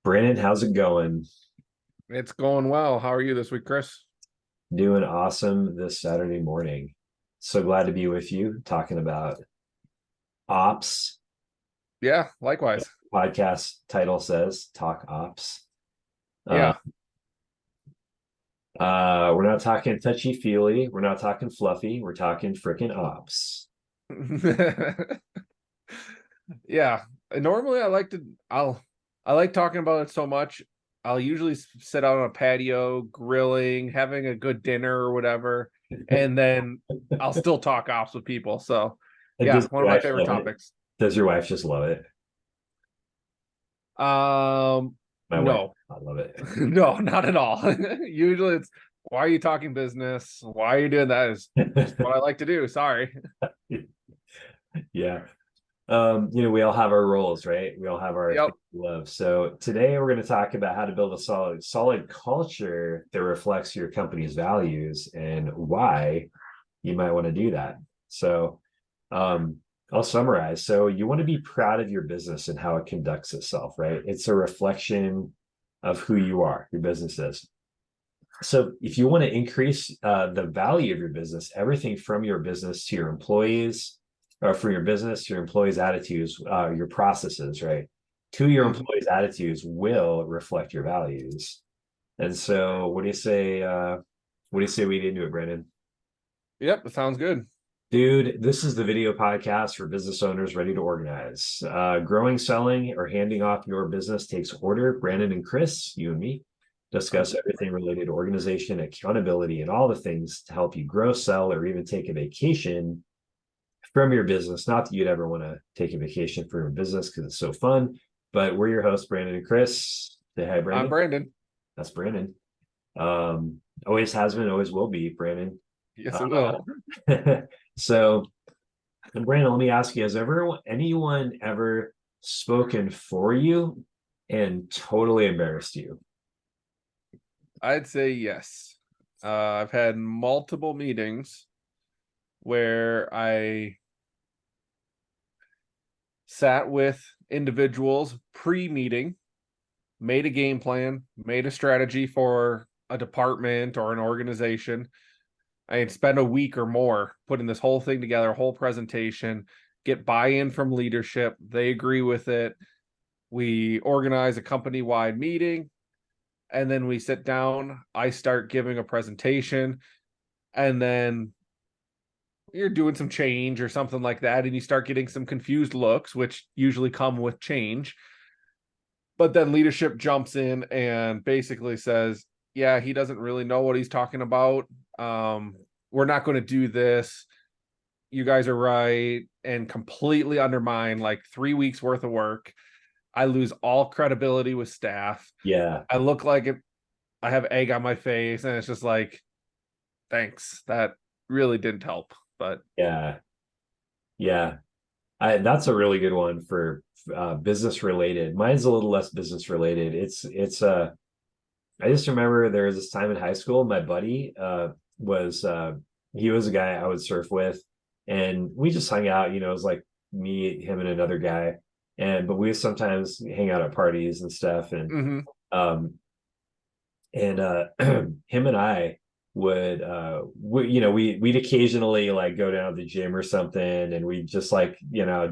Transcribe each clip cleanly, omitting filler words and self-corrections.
Brandon, how's it going? It's going well. How are you this week, Chris? Doing awesome this Saturday morning. So glad to be with you talking about ops. Yeah, likewise. Podcast title says Talk Ops. Uh, Yeah. we're not talking touchy feely. We're not talking fluffy. We're talking freaking ops. Yeah. Normally I like talking about it so much. I'll usually sit out on a patio, grilling, having a good dinner or whatever, and then I'll still talk ops with people. So, And yeah, does one your of my wife favorite love it? topics. Does your wife just love it? Um, My wife, no. I love it. No, not at all. Usually it's why are you talking business? Why are you doing that? Is just what I like to do. Sorry. Yeah. We all have our roles, right? We all have our Yep. things we love. So today we're going to talk about how to build a solid culture that reflects your company's values and why you might want to do that. So um, I'll summarize. So you want to be proud of your business and how it conducts itself, right? It's a reflection of who you are, your business is. So if you want to increase the value of your business, everything from your business to your employees, or from your business to your employees' attitudes, your processes, right? To your Mhm. employees' attitudes will reflect your values. And so, what do you say? What do you say we get into it, Brandon? Yep, it sounds good. Dude, this is the video podcast for business owners ready to organize. Growing, selling, or handing off your business takes order. Brandon and Chris, you and me, discuss everything related to organization, accountability, and all the things to help you grow, sell, or even take a vacation from your business. Not that you'd ever want to take a vacation from your business because it's so fun, but we're your hosts, Brandon and Chris. Say hi, I'm Brandon. Brandon. That's Brandon. Always has been, always will be, Brandon. Yes, it will. Uh, so, and Brandon, let me ask you: has anyone ever spoken for you and totally embarrassed you? I'd say yes. I've had multiple meetings where I sat with individuals pre-meeting, made a game plan, made a strategy for a department or an organization. I had spent a week or more putting this whole thing together, a whole presentation, get buy-in from leadership. They agree with it. We organize a company-wide meeting, and then we sit down. I start giving a presentation, and then you're doing some change or something like that, and you start getting some confused looks, which usually come with change. But then leadership jumps in and basically says, yeah, he doesn't really know what he's talking about. Um, we're not going to do this. You guys are right. And completely undermine like 3 weeks worth of work. I lose all credibility with staff. Yeah, I look like it, I have egg on my face, and it's just like, thanks. That really didn't help. But yeah, yeah. That's a really good one for business related. Mine's a little less business related. It's I just remember there was this time in high school, my buddy was he was a guy I would surf with, and we just hung out, it was like me, him, and another guy. But we would sometimes hang out at parties and stuff, mm-hmm. um and him and I would we'd occasionally like go down to the gym or something, and we'd just like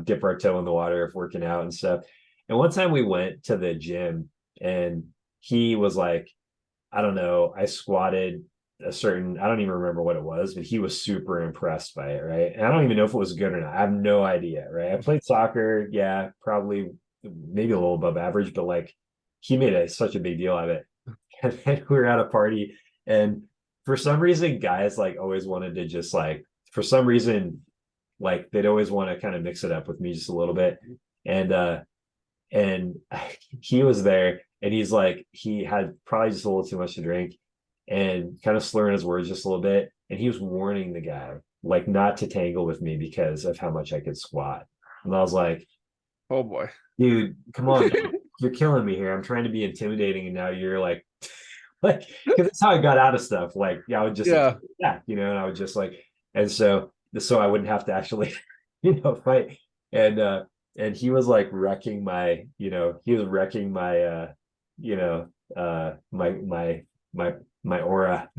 dip our toe in the water if working out and stuff. And one time we went to the gym, and he was like, I don't know, I squatted I don't even remember what it was, but he was super impressed by it, right? And I don't even know if it was good or not. I have no idea, right? I played soccer, yeah, probably maybe a little above average, but like he made such a big deal of it. And then we were at a party, and for some reason, guys like always wanted to just like, for some reason, like they'd always want to kind of mix it up with me just a little bit. And he was there, and he's like, he had probably just a little too much to drink and kind of slurring his words just a little bit. And he was warning the guy like not to tangle with me because of how much I could squat. And I was like, Oh boy. dude, come on, man. You're killing me here. I'm trying to be intimidating, and now you're like, like, because that's how I got out of stuff. Like, yeah, I would just Yeah. yeah, and I would just like, and so I wouldn't have to actually, fight. And and he was like wrecking my, he was wrecking my my aura.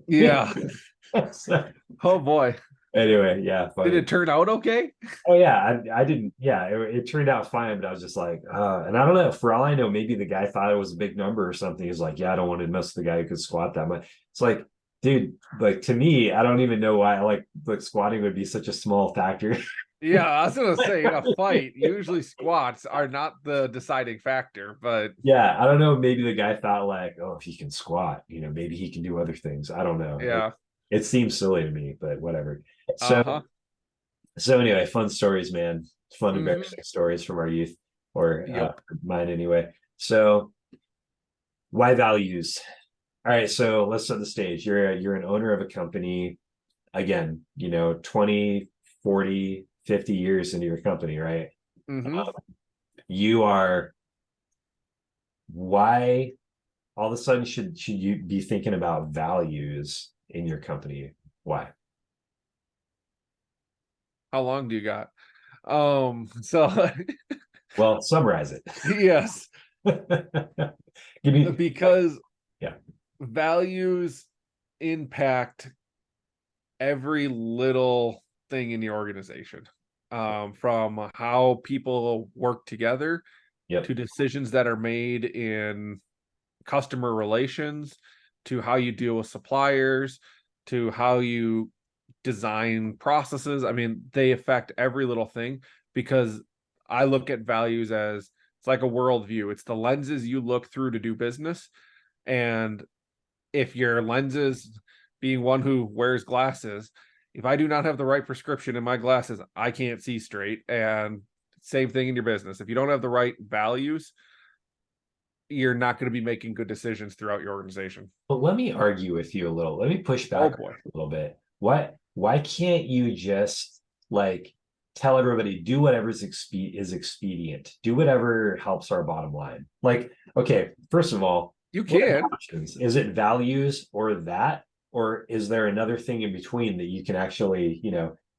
Yeah. So, Oh boy. anyway, yeah, Did funny. it turn out okay? Oh yeah, I didn't. Yeah, it turned out fine, but I was just like, and I don't know. For all I know, maybe the guy thought it was a big number or something. He's like, yeah, I don't want to mess with the guy who could squat that much. It's like, dude, like to me, I don't even know why like squatting would be such a small factor. Yeah, I was gonna say in a fight, usually squats are not the deciding factor, but Yeah, I don't know. Maybe the guy thought like, oh, if he can squat, maybe he can do other things. I don't know. yeah. It seems silly to me, but whatever. So Uh-huh. so anyway, fun stories, man. Fun, Hmm. embarrassing stories from our youth, or Yep. mine anyway. So why values? All right, so let's set the stage. You're an owner of a company, again, 20, 40, 50 years into your company, right? Hmm. Um, you are why all of a sudden should you be thinking about values in your company? Why? How long do you got? So Well, summarize it. yes, Give me because yeah, values impact every little thing in the organization. From how people work together yep, to decisions that are made in customer relations to how you deal with suppliers to how you design processes. I mean, they affect every little thing because I look at values as it's like a worldview. It's the lenses you look through to do business. And if your lenses, being one who wears glasses, if I do not have the right prescription in my glasses, I can't see straight. And same thing in your business. If you don't have the right values, you're not going to be making good decisions throughout your organization. but let me argue with you a little. Let me push Oh back boy. a little bit. Why can't you just like tell everybody do whatever is expedient, do whatever helps our bottom line? Like, okay, first of all, You what are the can. options? Is it values or that, or is there another thing in between that you can actually,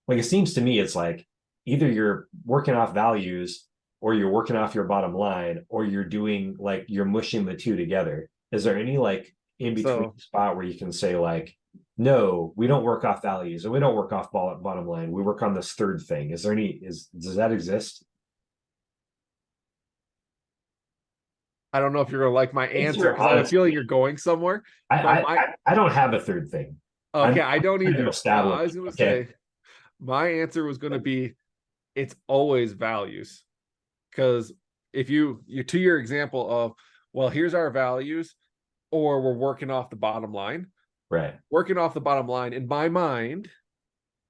like it seems to me it's like either you're working off values or you're working off your bottom line, or you're doing like you're mushing the two together. Is there any like in between So spot where you can say like, no, we don't work off values and we don't work off bottom line. We work on this third thing. Is there any is does that exist? I don't know if you're gonna like my It's answer your because I have a honest. feeling you're going somewhere. I, But I my I don't have a third thing. okay, I'm I don't trying to either. I establish. was gonna Okay, say my answer was gonna be it's always values. Because if you to your example of, well, here's our values, or we're working off the bottom line. right. Working off the bottom line, in my mind,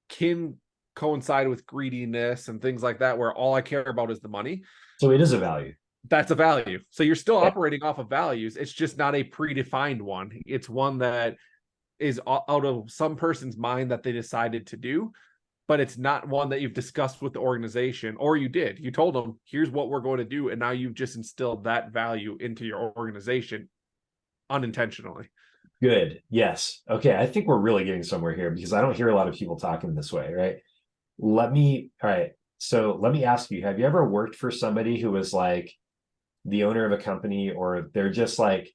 can coincide with greediness and things like that, where all I care about is the money. So it is a value. That's a value. So you're still Okay. operating off of values. It's just not a predefined one. It's one that is out of some person's mind that they decided to do, but it's not one that you've discussed with the organization, or you did. You told them, here's what we're going to do. And now you've just instilled that value into your organization unintentionally. Good. Yes. Okay. I think we're really getting somewhere here because I don't hear a lot of people talking this way, right? All right. So let me ask you, have you ever worked for somebody who was like the owner of a company, or they're just like,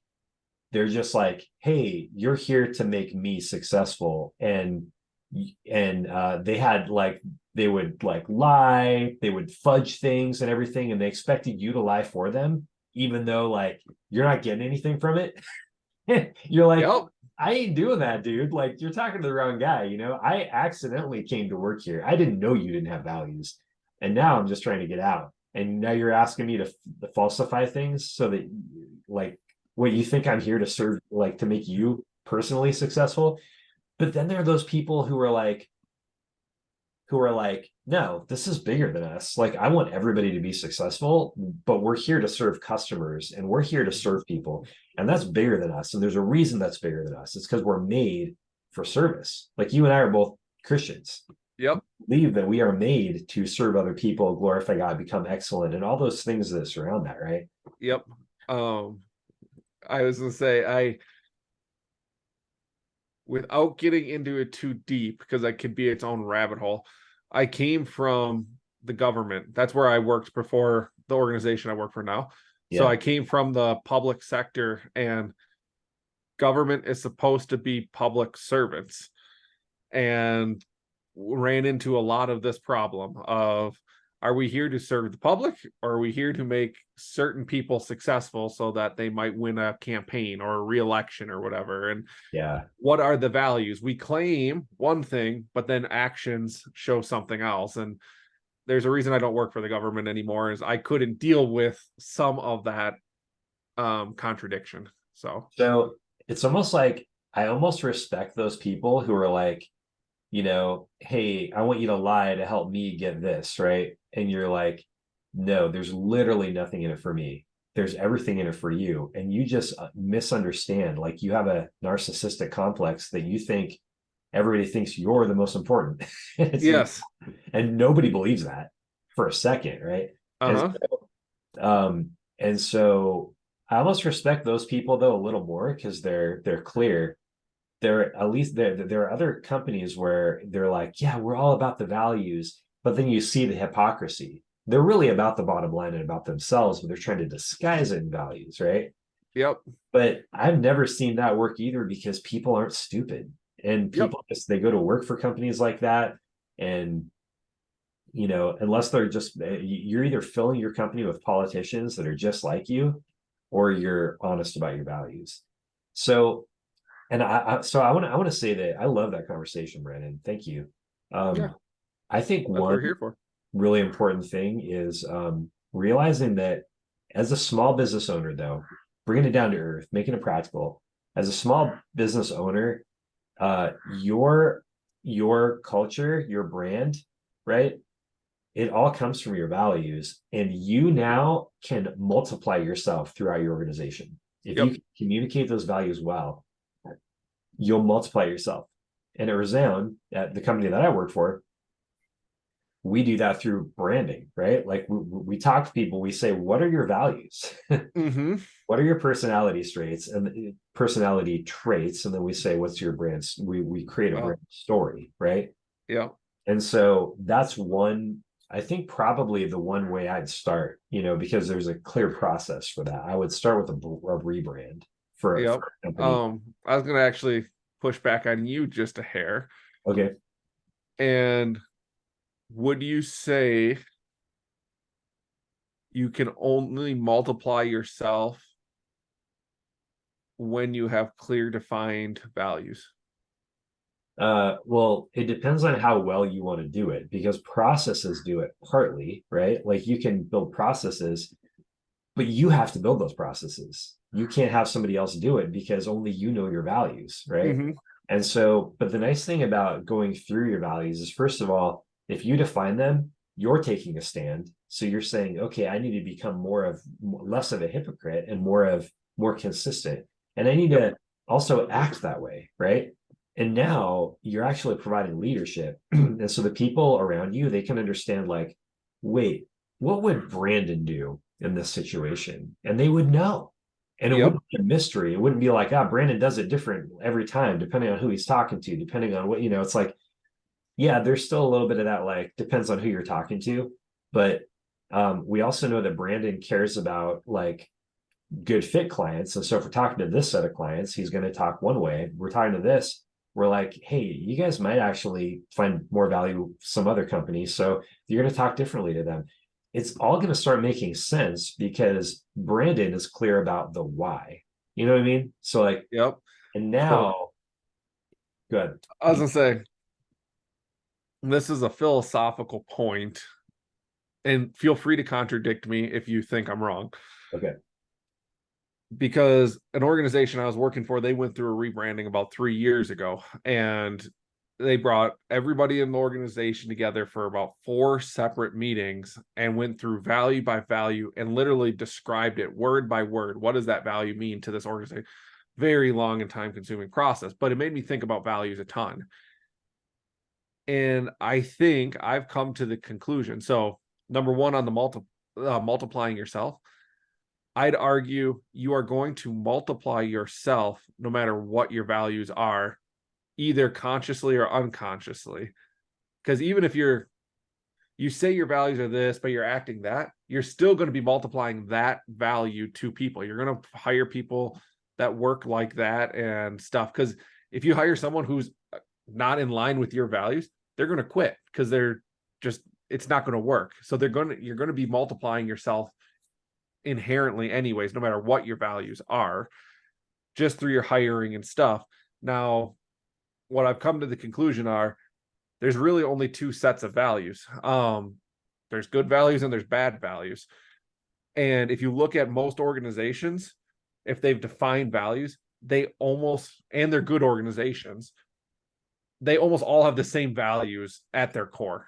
hey, you're here to make me successful, and they had like they would like lie, they would fudge things and everything, and they expected you to lie for them, even though like you're not getting anything from it. You're like, Yep. I ain't doing that, dude. Like, you're talking to the wrong guy. I accidentally came to work here. I didn't know you didn't have values. And now I'm just trying to get out. And now you're asking me to falsify things so that, like, what you think I'm here to serve, like, to make you personally successful. But then there are those people who are like, no, this is bigger than us. Like, I want everybody to be successful, but we're here to serve customers and we're here to serve people. And that's bigger than us. And there's a reason that's bigger than us. It's because we're made for service. Like you and I are both Christians. Yep. Believe that we are made to serve other people, glorify God, become excellent, and all those things that surround that, right? Yep. Um, I was gonna say, without getting into it too deep, because that could be its own rabbit hole. I came from the government. That's where I worked before the organization I work for now. So Yeah. I came from the public sector, and government is supposed to be public servants, and ran into a lot of this problem of, are we here to serve the public, or are we here to make certain people successful so that they might win a campaign or a re-election or whatever? And Yeah. what are the values? We claim one thing, but then actions show something else. And there's a reason I don't work for the government anymore, is I couldn't deal with some of that contradiction. So it's almost like I almost respect those people who are like, hey, I want you to lie to help me get this, right? And you're like, no, there's literally nothing in it for me. There's everything in it for you. And you just misunderstand. Like you have a narcissistic complex that you think everybody thinks you're the most important. Yes. And nobody believes that for a second, right? And Uh-huh. and so I almost respect those people though a little more because they're clear. At least there are other companies where they're like, yeah, we're all about the values, but then you see the hypocrisy. They're really about the bottom line and about themselves, but they're trying to disguise it in values, right? Yep. But I've never seen that work either because people aren't stupid. And Yep. people just they go to work for companies like that. And unless they're just you're either filling your company with politicians that are just like you, or you're honest about your values. So and I want to say that I love that conversation, Brandon. Thank you. Yeah. I think That's what we're one here for. really important thing is realizing that as a small business owner, though, bringing it down to earth, making it practical. As a small business owner, your culture, your brand, right? It all comes from your values, and you now can multiply yourself throughout your organization. If you Yep. can communicate those values well, you'll multiply yourself. And at Resound, at the company that I work for, we do that through branding, right? Like we talk to people, we say, what are your values? Mm-hmm. What are your personality traits? And then we say, what's your brand? We create a Well, brand story, right? yeah. And so that's one, I think probably the one way I'd start, because there's a clear process for that. I would start with a rebrand Yep. for a company. I was gonna actually push back on you just a hair. Okay. And would you say you can only multiply yourself when you have clear defined values? Well, it depends on how well you want to do it because processes do it partly, right? Like you can build processes, but you have to build those processes. You can't have somebody else do it because only you know your values, right? Mm-hmm. And so, but the nice thing about going through your values is, first of all, if you define them, you're taking a stand. So you're saying, okay, I need to become less of a hypocrite and more consistent. And I need Yep. to also act that way, right? And now you're actually providing leadership. And so the people around you, they can understand, like, wait, what would Brandon do in this situation? And they would know. And it Yep. wouldn't be a mystery. It wouldn't be like, Brandon does it different every time, depending on who he's talking to, depending on what, it's like, yeah, there's still a little bit of that, like, depends on who you're talking to. But we also know that Brandon cares about like good fit clients. And so if we're talking to this set of clients, he's going to talk one way. We're talking to this, we're like, hey, you guys might actually find more value some other companies. So you're going to talk differently to them. It's all going to start making sense because Brandon is clear about the why. You know what I mean? So like, Yep. and So now, good. I was gonna say, this is a philosophical point, and feel free to contradict me if you think I'm wrong. Okay. Because an organization I was working for, they went through a rebranding about 3 years ago, and they brought everybody in the organization together for about 4 separate meetings and went through value by value and literally described it word by word. What does that value mean to this organization? Very long and time consuming process, but it made me think about values a ton. And I think I've come to the conclusion. So, number one, on the multiplying yourself, I'd argue you are going to multiply yourself no matter what your values are, either consciously or unconsciously. Because even if you say your values are this, but you're acting that, you're still going to be multiplying that value to people. You're going to hire people that work like that and stuff. Because if you hire someone who's not in line with your values, they're going to quit because they're just, it's not going to work. So you're going to be multiplying yourself inherently anyways, no matter what your values are, just through your hiring and stuff. Now, what I've come to the conclusion are there's really only two sets of values. There's good values and there's bad values. And if you look at most organizations, if they've defined values, they almost, and they're good organizations, they almost all have the same values at their core.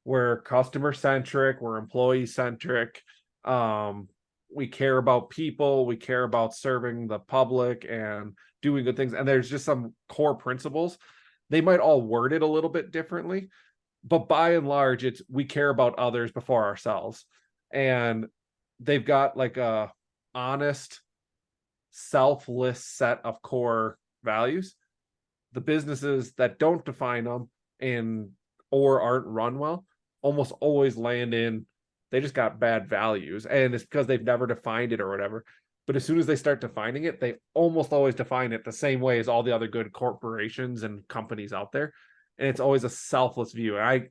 We're customer centric, we're employee centric. We care about people, we care about serving the public and doing good things. And there's just some core principles. They might all word it a little bit differently, but by and large, it's we care about others before ourselves. And they've got like a honest, selfless set of core values. The businesses that don't define them and or aren't run well almost always land in they just got bad values, and it's because they've never defined it or whatever. But as soon as they start defining it, they almost always define it the same way as all the other good corporations and companies out there, and it's always a selfless view. I'd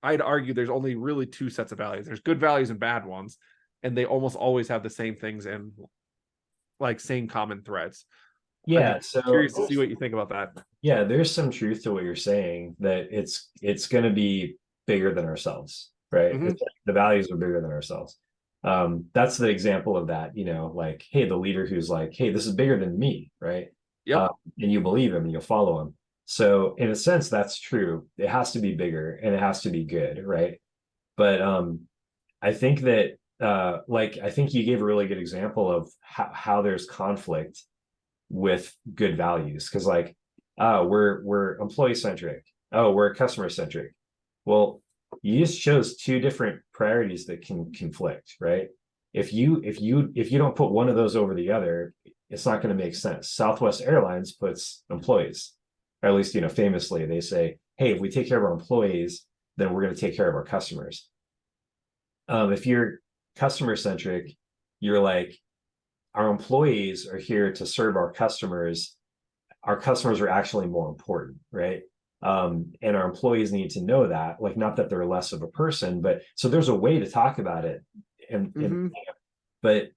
argue there's only really two sets of values. There's good values and bad ones, and they almost always have the same things and like same common threads. Yeah, I'm curious to see what you think about that. yeah, there's some truth to what you're saying, that it's going to be bigger than ourselves, right? Mm-hmm. It's like the values are bigger than ourselves. That's the example of that, like, hey, the leader who's like, hey, this is bigger than me, right? Yep. And you believe him and you'll follow him. So in a sense, that's true. It has to be bigger and it has to be good, right? But I think that I think you gave a really good example of how there's conflict with good values, because like, we're employee centric, oh, we're customer centric. Well, you just chose two different priorities that can conflict, right? If you don't put one of those over the other, it's not going to make sense. Southwest Airlines puts employees, or at least famously they say, hey, if we take care of our employees, then we're going to take care of our customers. If you're customer centric, you're like, our employees are here to serve our customers. Our customers are actually more important, right? And our employees need to know that, like, not that they're less of a person, but so there's a way to talk about it. But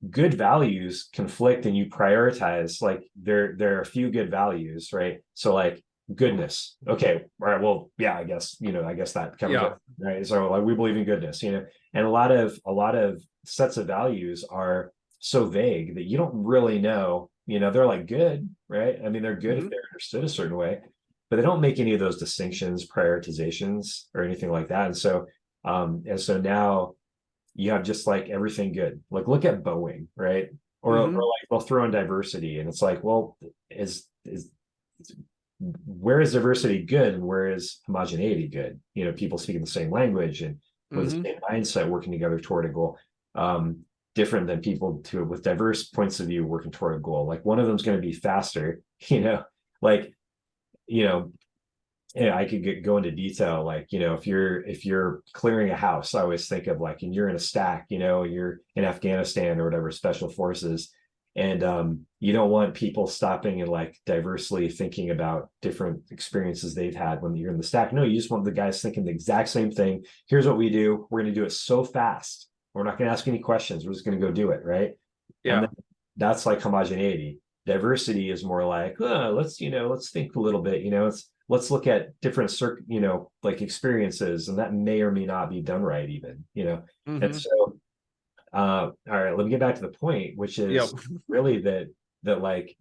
good values conflict and you prioritize, like there are a few good values, right? So like goodness. Okay, all right, well, yeah, I guess that covers it, right? So like we believe in goodness, and a lot of sets of values are so vague that you don't really know, they're like good, right? I mean, they're good if they're understood a certain way, but they don't make any of those distinctions, prioritizations, or anything like that. And so now you have just like everything good. Like look at Boeing, right? Or like they'll throw in diversity, and it's like, well, where is diversity good and where is homogeneity good? People speaking the same language and with the same mindset working together toward a goal. Different than people with diverse points of view working toward a goal. Like one of them is going to be faster, like, I could go into detail, like, if you're clearing a house, I always think of like, and you're in a stack, you're in Afghanistan or whatever, special forces, and you don't want people stopping and like diversely thinking about different experiences they've had when you're in the stack. No, you just want the guys thinking the exact same thing. Here's what we do. We're going to do it so fast. We're not going to ask any questions. We're just going to go do it, right? Yeah. And that's like homogeneity. Diversity is more like, let's think a little bit, let's look at different like experiences, and that may or may not be done right even, And so all right, let me get back to the point, which is really that like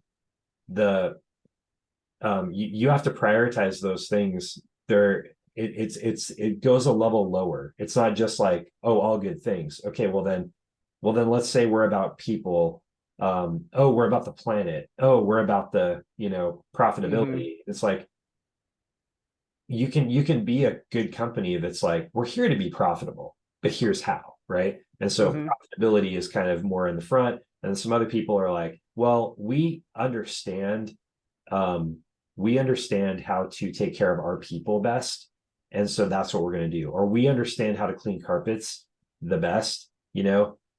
the you have to prioritize those things. It goes a level lower. It's not just like, oh, all good things. Okay, well then let's say we're about people. Oh, we're about the planet. Oh, we're about the profitability. It's like you can be a good company that's like, we're here to be profitable, but here's how, right? And so profitability is kind of more in the front, and some other people are like, well, we understand how to take care of our people best, and so that's what we're going to do. Or we understand how to clean carpets, the best,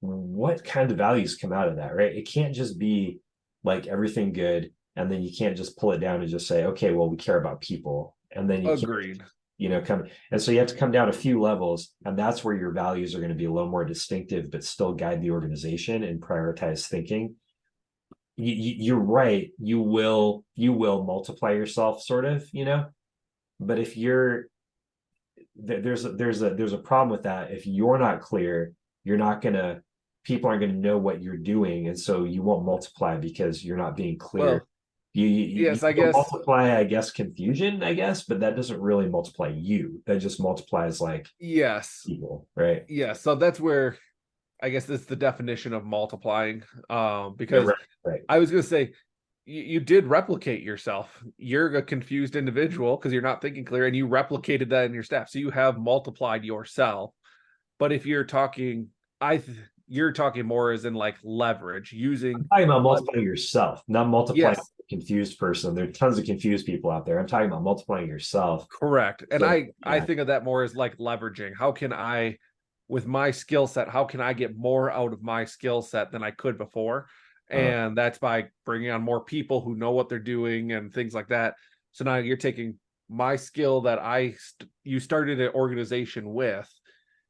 what kind of values come out of that, right? It can't just be like everything good, and then you can't just pull it down and just say, okay, well, we care about people, and then you can't, Agreed. come. And so you have to come down a few levels, and that's where your values are going to be a little more distinctive, but still guide the organization and prioritize thinking. You're right. You will multiply yourself, sort of, but if you're there's a problem with that. If you're not clear, you're not gonna people aren't gonna know what you're doing, and so you won't multiply because you're not being clear. Well, You yes, I will guess. multiply, I guess, confusion, I guess, but that doesn't really multiply you. That just multiplies like Yes. people, right? Yes. So that's where I guess that's the definition of multiplying. Yeah, Because right, right. I was going to say you did replicate yourself. You're a confused individual because you're not thinking clear, and you replicated that in your staff. So you have multiplied yourself. But if you're talking, you're talking more as in like leverage I'm using talking about one. multiplying yourself, not multiplying Yes, a confused person. There are tons of confused people out there. I'm talking about multiplying yourself. correct. And So I yeah, think of that more as like leveraging. How can I, with my skill set, how can I get more out of my skill set than I could before? uh, And that's by bringing on more people who know what they're doing and things like that. So now you're taking my skill that you started an organization with,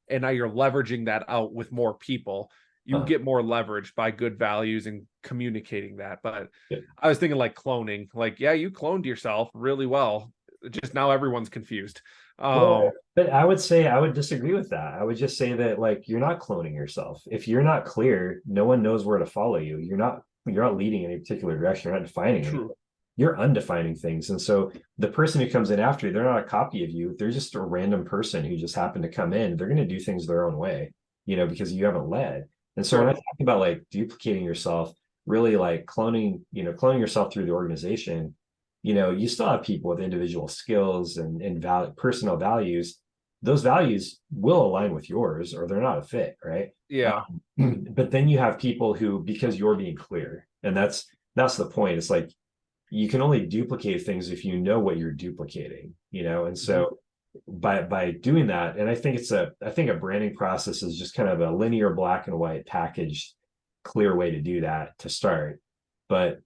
and now you're leveraging that out with more people. You uh, get more leverage by good values and communicating that. But yeah. I was thinking like cloning, like, yeah, you cloned yourself really well. Just now everyone's confused. Well, but I would say I would disagree with that. I would just say that like you're not cloning yourself. If you're not clear, no one knows where to follow you. You're not leading any particular direction. You're not defining anything. True. You're undefining things. And so the person who comes in after you, they're not a copy of you. They're just a random person who just happened to come in. They're going to do things their own way, because you haven't led. And so when I Sure. talk about like duplicating yourself, really like cloning yourself through the organization, you still have people with individual skills and personal values. Those values will align with yours or they're not a fit, right? Yeah. But then you have people who, because you're being clear, and that's the point. It's like you can only duplicate things if you know what you're duplicating, and Mhm. so by doing that, and I think a branding process is just kind of a linear black and white packaged clear way to do that to start. But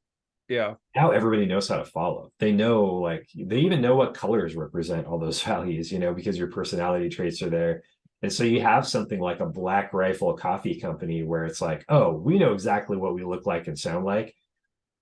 Yeah. now everybody knows how to follow. They know, like, they even know what colors represent all those values, because your personality traits are there. And so you have something like a Black Rifle Coffee Company where it's like, oh, we know exactly what we look like and sound like.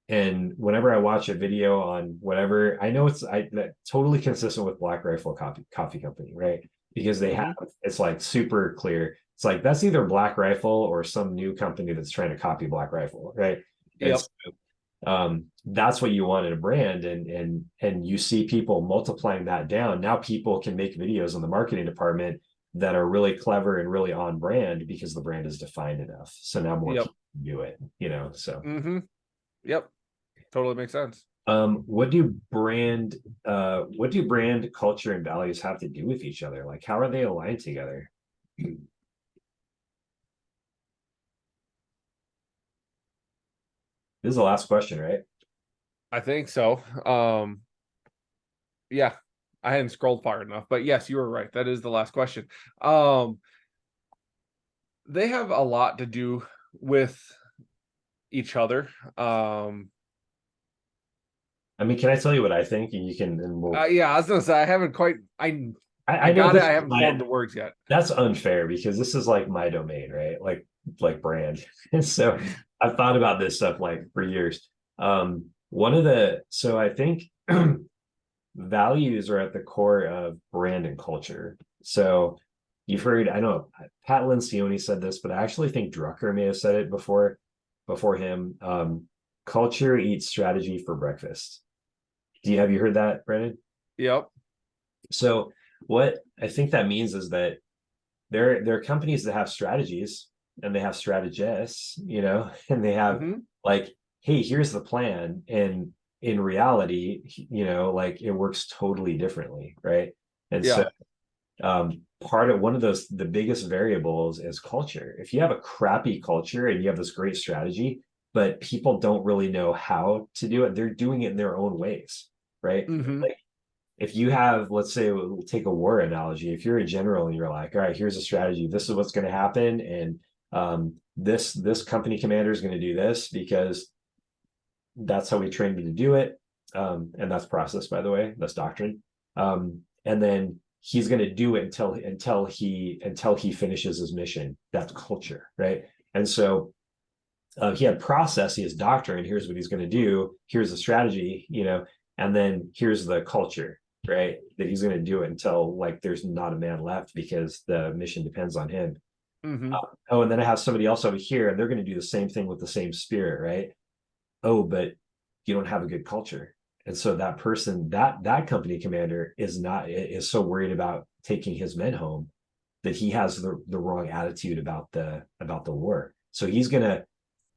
And whenever I watch a video on whatever, I know that totally consistent with Black Rifle Coffee Company, right? Because Hmm. it's like super clear. It's like that's either Black Rifle or some new company that's trying to copy Black Rifle, right? And Yep. that's what you want in a brand, and you see people multiplying that down. Now people can make videos in the marketing department that are really clever and really on brand because the brand is defined enough, so now more Yep. people do it, so Hmm. Yep. Totally makes sense. what do brand culture and values have to do with each other? Like, how are they aligned together? This is the last question, right? I think so. Yeah, I hadn't scrolled far enough, but yes, you were right. That is the last question. Um, they have a lot to do with each other. Um, I mean, can I tell you what I think, and you can, and we'll. yeah, I was gonna say I haven't quite. I I know got it. this I is haven't formed the words yet. that's unfair because this is like my domain, right? Like brand. And so I've thought about this stuff like for years. So I think values are at the core of brand and culture. So you've heard, I know Pat Lencioni said this, but I actually think Drucker may have said it before him. Culture eats strategy for breakfast. Have you heard that, Brandon? Yep. So what I think that means is that there are companies that have strategies and they have strategists, and they have Hmm. like, hey, here's the plan. And in reality, like it works totally differently, right? And so Yeah. part of one of the biggest variables is culture. If you have a crappy culture and you have this great strategy, but people don't really know how to do it, they're doing it in their own ways, right? Hmm. Like if you have, let's say, we'll take a war analogy. If you're a general and you're like, all right, here's a strategy. This is what's going to happen, and this company commander is going to do this because that's how we trained me to do it. And that's process, by the way, that's doctrine. And then he's going to do it until he finishes his mission. That's culture, right? And so he had process, he has doctrine. Here's what he's going to do. Here's the strategy, and then here's the culture, right? That he's going to do it until like there's not a man left because the mission depends on him. Mm-hmm. Oh, and then I have somebody else over here, and they're going to do the same thing with the same spirit, right? Oh, but you don't have a good culture. And so that person, that company commander is so worried about taking his men home that he has the wrong attitude about the war. So he's gonna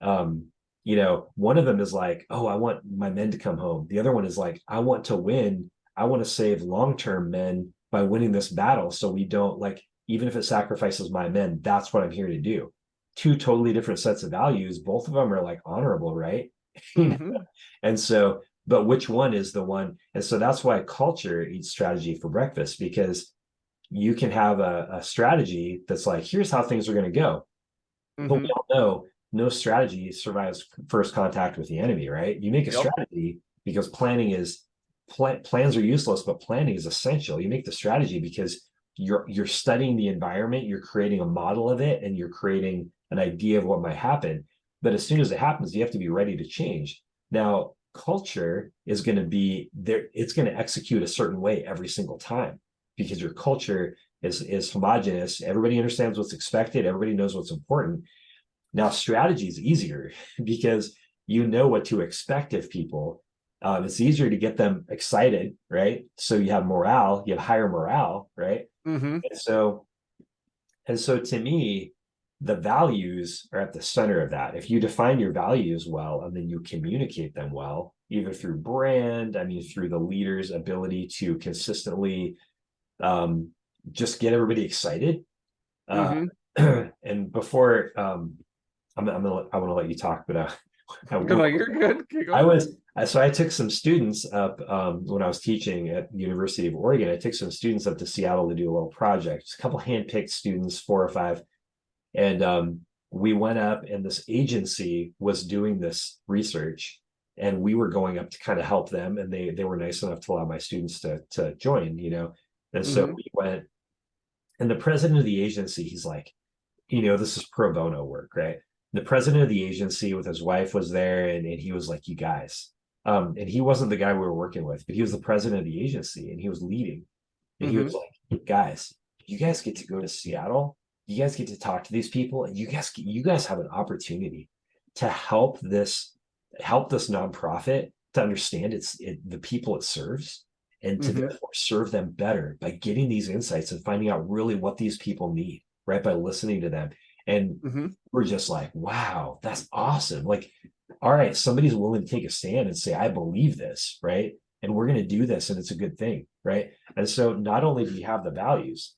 one of them is like, oh, I want my men to come home. The other one is like, I want to win. I want to save long-term men by winning this battle. So we don't like, even if it sacrifices my men, that's what I'm here to do. Two totally different sets of values. Both of them are like honorable, right? Mm-hmm. And so, but which one is the one? And so that's why culture eats strategy for breakfast, because you can have a strategy that's like, here's how things are going to go. But we Mm-hmm. all know no strategy survives first contact with the enemy, right? You make a Yep. strategy because plans are useless, but planning is essential. You make the strategy because you're studying the environment, you're creating a model of it, and you're creating an idea of what might happen. But as soon as it happens, you have to be ready to change. Now, culture is going to be there, it's going to execute a certain way every single time because your culture is homogenous. Everybody understands what's expected, everybody knows what's important. Now, strategy is easier because you know what to expect of people. It's easier to get them excited, right? So you have morale, you have higher morale, right? Mm-hmm. And so to me, the values are at the center of that. If you define your values well and then you communicate them well, either through brand, I mean, through the leader's ability to consistently um, just get everybody excited. Uh, Mm-hmm. and before I want to let you talk, but You're like, you're good. Keep I going. was so I took some students up when I was teaching at the University of Oregon. I took some students up to Seattle to do a little project. A couple handpicked students, 4 or 5, and we went up, and this agency was doing this research, and we were going up to kind of help them, and they were nice enough to allow my students to join, and so Mm-hmm. we went, and the president of the agency, he's like, this is pro bono work, right? The president of the agency with his wife was there, and he was like, you guys, and he wasn't the guy we were working with, but he was the president of the agency, and he was leading, and he Mm-hmm. was like, guys, you guys get to go to Seattle, you guys get to talk to these people, and you guys have an opportunity to help this nonprofit to understand the people it serves, and to Mm-hmm. therefore serve them better by getting these insights and finding out really what these people need, right? By listening to them. And Mm-hmm. we're just like, wow, that's awesome. Like, all right, somebody's willing to take a stand and say, I believe this, right? And we're going to do this, and it's a good thing, right? And so not only do you have the values,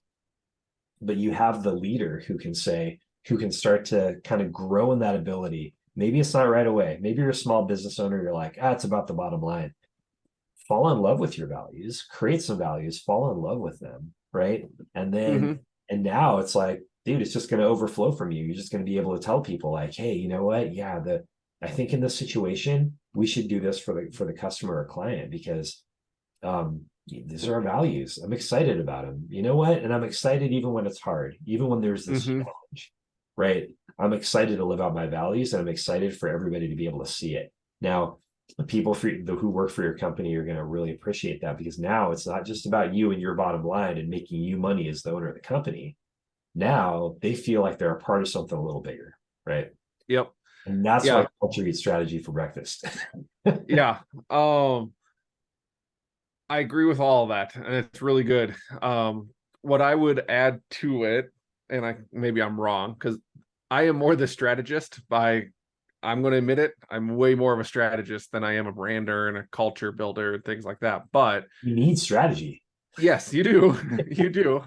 but you have the leader who can start to kind of grow in that ability. Maybe it's not right away. Maybe you're a small business owner, you're like, it's about the bottom line. Fall in love with your values, create some values, fall in love with them, right? And then, Mm-hmm. and now it's like, dude, it's just going to overflow from you. You're just going to be able to tell people like, hey, you know what? Yeah, I think in this situation, we should do this for the customer or client because these are our values. I'm excited about them. You know what? And I'm excited even when it's hard, even when there's this Mm-hmm. challenge, right? I'm excited to live out my values, and I'm excited for everybody to be able to see it. Now, the people who work for your company are going to really appreciate that, because now it's not just about you and your bottom line and making you money as the owner of the company. Now they feel like they're a part of something a little bigger, right? Yep. And that's why Yeah. culture eats strategy for breakfast. Yeah. I agree with all of that, and it's really good. What I would add to it, and maybe I'm wrong because I am more the strategist. I'm going to admit it. I'm way more of a strategist than I am a brander and a culture builder and things like that. But You need strategy. yes, you do, you do.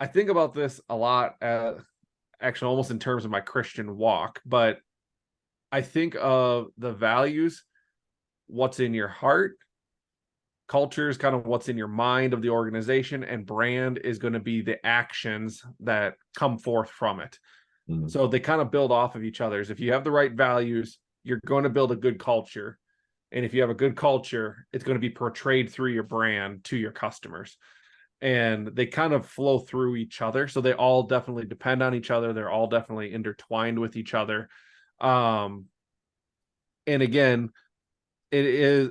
I think about this a lot, actually, almost in terms of my Christian walk. But I think of the values, what's in your heart, culture is kind of what's in your mind of the organization, and brand is going to be the actions that come forth from it. Mhm. So they kind of build off of each other's. If you have the right values, you're going to build a good culture. And if you have a good culture, it's going to be portrayed through your brand to your customers. And they kind of flow through each other. So they all definitely depend on each other. They're all definitely intertwined with each other. Um, and again, it is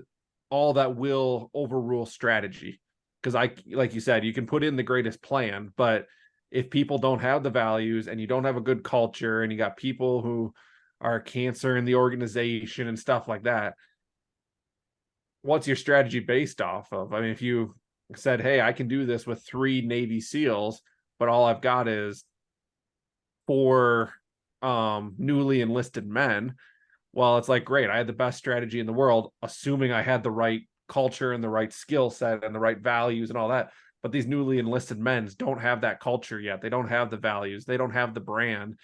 all that will overrule strategy. Because like you said, you can put in the greatest plan, but if people don't have the values and you don't have a good culture and you got people who are cancer in the organization and stuff like that, what's your strategy based off of? I mean, if you said, hey, I can do this with 3 Navy SEALs, but all I've got is 4 newly enlisted men, well, it's like, great, I had the best strategy in the world, assuming I had the right culture and the right skill set and the right values and all that. But these newly enlisted men don't have that culture yet. They don't have the values. They don't have the brand,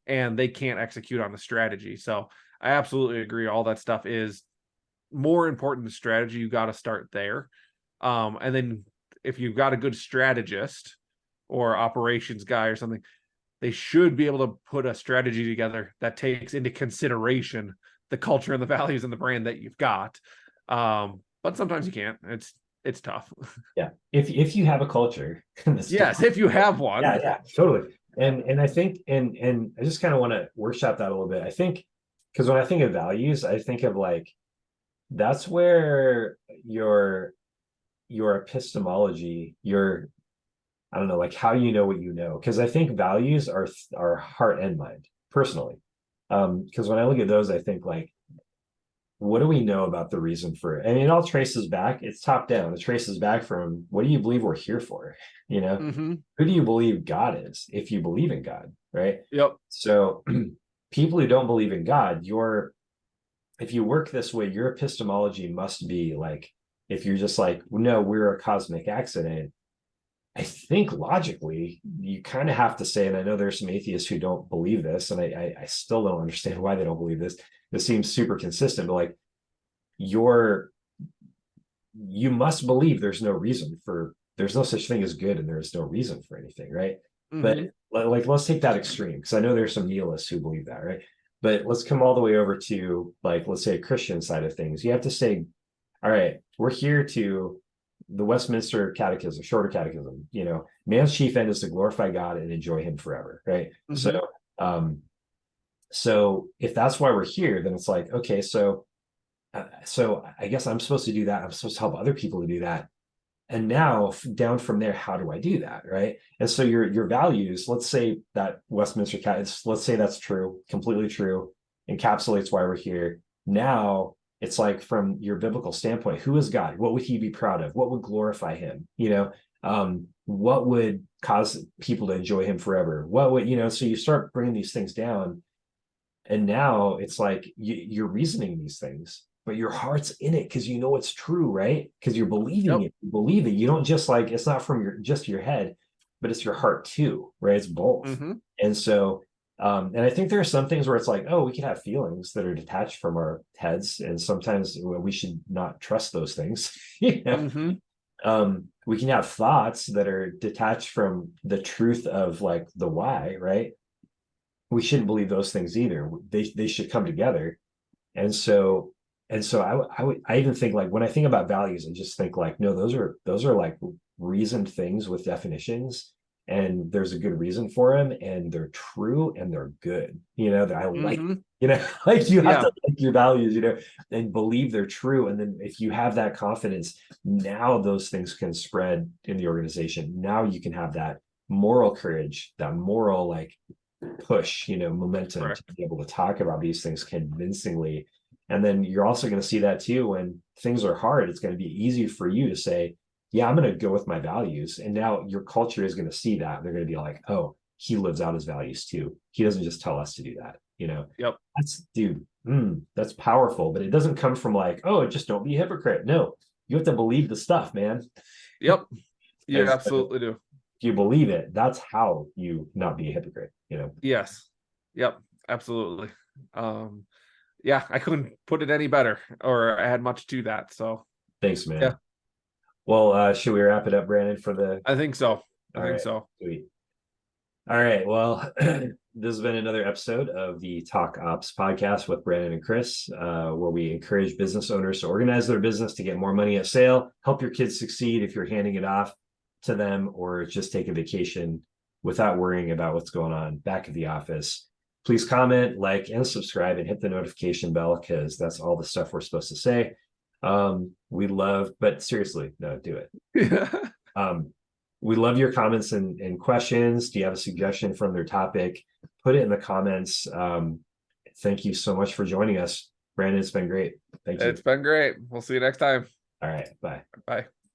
and they can't execute on the strategy. So I absolutely agree. All that stuff is more important than strategy. You got to start there. And then if you've got a good strategist or operations guy or something, they should be able to put a strategy together that takes into consideration the culture and the values and the brand that you've got. But sometimes you can't. It's tough. Yeah. If you have a culture, Yes, if you have one. yeah, totally. And I think and I just kind of want to workshop that a little bit. I think because when I think of values, I think of like that's where your epistemology, your I don't know, like how you know what you know. Because I think values are heart and mind, personally. Because when I look at those, I think like, what do we know about the reason for it? I mean, it all traces back, it's top down. It traces back from what do you believe we're here for? You know, Mm-hmm. who do you believe God is if you believe in God, right? Yep. So people who don't believe in God, if you work this way, your epistemology must be like, if you're just like, no, we're a cosmic accident, I think logically you kind of have to say, and I know there's some atheists who don't believe this, and I still don't understand why they don't believe this. This seems super consistent, but like you're you must believe there's no such thing as good and there's no reason for anything, right? But Mm-hmm. like let's take that extreme because I know there's some nihilists who believe that, right? But let's come all the way over to like let's say a Christian side of things. You have to say, all right, we're here to the Westminster Catechism, Shorter Catechism, man's chief end is to glorify God and enjoy him forever, right? Mm-hmm. Um, so if that's why we're here, then it's like, okay, so I guess I'm supposed to do that. I'm supposed to help other people to do that. And now down from there, how do I do that? Right. And so your values, let's say that Westminster let's say that's true, completely true, encapsulates why we're here. Now it's like from your biblical standpoint, who is God? What would he be proud of? What would glorify him? What would cause people to enjoy him forever? What would, so you start bringing these things down. And now it's like you're reasoning these things, but your heart's in it because you know it's true, right? Because you're believing Yep. it. You believe it. You don't just like it's not from your head, but it's your heart too, right? It's both. Mm-hmm. And so, and I think there are some things where it's like, oh, we can have feelings that are detached from our heads, and sometimes we should not trust those things. Mm-hmm. We can have thoughts that are detached from the truth of like the why, right? We shouldn't believe those things either. They should come together. And so I even think like when I think about values, I just think like, no, those are like reasoned things with definitions, and there's a good reason for them, and they're true and they're good. That I like, Mm-hmm. like you have Yeah. to like your values, and believe they're true. And then if you have that confidence, now those things can spread in the organization. Now you can have that moral courage, that moral like push, momentum to Correct. be able to talk about these things convincingly. And then you're also going to see that too when things are hard. It's going to be easy for you to say, yeah, I'm going to go with my values. And now your culture is going to see that. They're going to be like, oh, he lives out his values too. He doesn't just tell us to do that. Yep. That's dude, that's powerful. But it doesn't come from like, oh, just don't be a hypocrite. No, you have to believe the stuff, man. Yep. You And so absolutely do. if you believe it, that's how you not be a hypocrite. Yes. Yep. Absolutely. Yeah, I couldn't put it any better or add much to that. So Thanks, yeah. man. Well, should we wrap it up, Brandon, for the I think so. I all think right, so. sweet. All right. Well, this has been another episode of the Talk Ops podcast with Brandon and Chris, where we encourage business owners to organize their business to get more money at sale, help your kids succeed if you're handing it off to them, or just take a vacation without worrying about what's going on back at the office. Please comment, like, and subscribe, and hit the notification bell because that's all the stuff we're supposed to say. We love, but seriously, no, do it. Um, we love your comments and questions. Do you have a suggestion from their topic? Put it in the comments. Thank you so much for joining us, Brandon. It's been great. Thank you. It's been great. We'll see you next time. All right, bye. Bye.